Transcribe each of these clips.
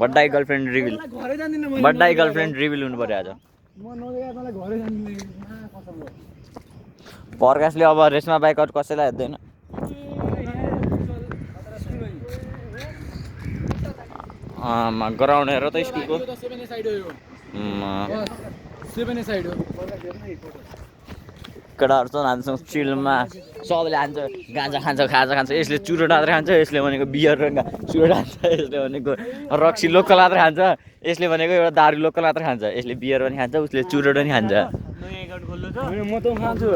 बड्डाई girlfriend reveal बड्डाई girlfriend reveal हुनु पर्यो आज प्रकाशले अब रेसमा बाइक अरू कसैलाई हेर्दैन ग्राउन्ड हेर त स्कुलको केटाहरू चाहिँ हान्छौँ चिलमा सबैले हान्छ गाँजा खान्छ खाजा खान्छ यसले चुरो मात्रै खान्छ यसले भनेको बियर र चुरो खान्छ यसले भनेको रक्सी लोकल मात्रै खान्छ यसले भनेको एउटा दारू लोकल मात्रै खान्छ यसले बियर पनि खान्छ उसले चुरो पनि खान्छ म त खान्छु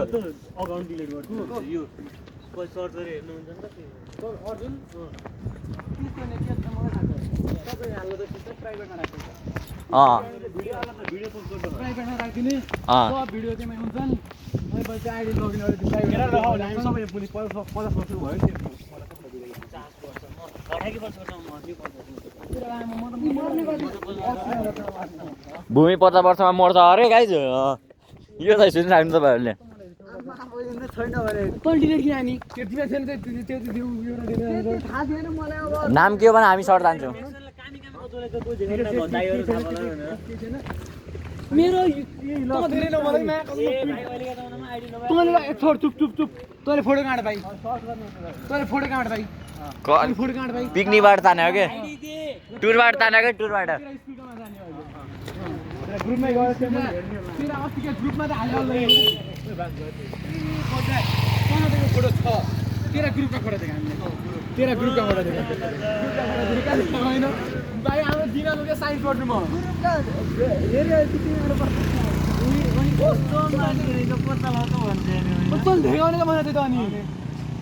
भूमि 50 वर्षमा मर्छ अरे गाइज यो चाहिँ सुनिराख्नु तपाईँहरूले नाम के हो भने हामी सर्ट जान्छौँ मेरो तैँले फोटो काँड भाइ पिकनिकबाट ताने हो कि टुरबाट ताने हो कि टुरबाट ग्रुपमै गयो ग्रुपमा त हाल्यो फोटो छ तेरा ग्रुपका फोटो देख हामीले तेरा ग्रुपका फोटो देख होइन भाइ हाम्रो दिनालु के साइन गर्नु म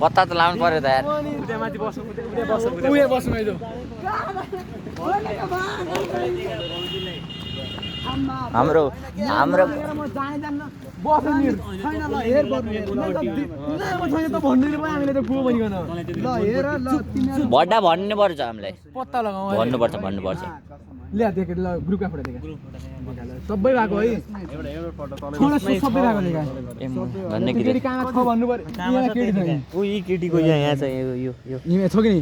पत्ता त लाउनु पर्यो त यार हाम्रो बड्डा भन्नु पर्छ हामीलाई पत्ता लगाऊ भन्नुपर्छ ल्या देख ल ग्रुपका फोटो देख सबै भएको है एउटा सबै भएको देख भन्ने केटी कहाँ छ भन्नु पर्यो यहाँ केटी छैन ओ यी केटीको यहाँ छ यो छ कि नि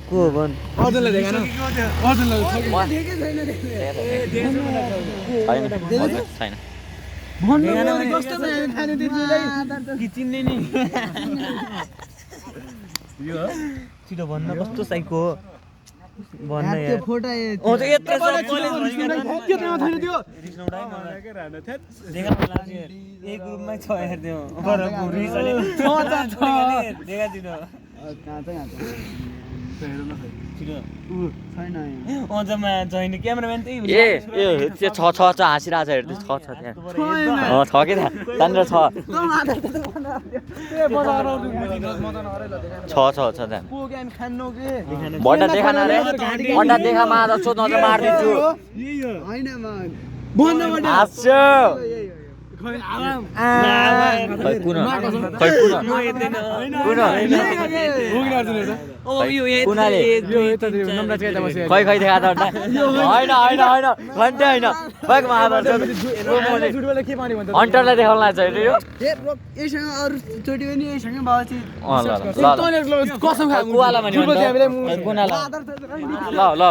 को भन् अर्जुनलाई देखान अर्जुनलाई छैन भन्नु कस्तो खानु दिदीलाई कि चिन्ने नि यो छिटो भन्न कस्तो साइको हो भन्न त्यो फोटो ओ त यत्रो सब कलेज के त्यो छैन त्यो देखा लाग्यो एक ग्रुपमै छ यार त्यो पर रिसले देखा दिनु कहाँ छैन अझमा छैन क्यामेराम्यान त्यही ए त्यो छ हाँसिरहेछ हेर्दै छ त्यहाँ छ के त्यहाँनिर छ त्यहाँ बड्डा देखान अरे बड्डा देखा मा सोध्न त मारिदिन्छु खै देखा त होइन घन्टे होइन हन्टरलाई देखाउन लाग्छ यो ल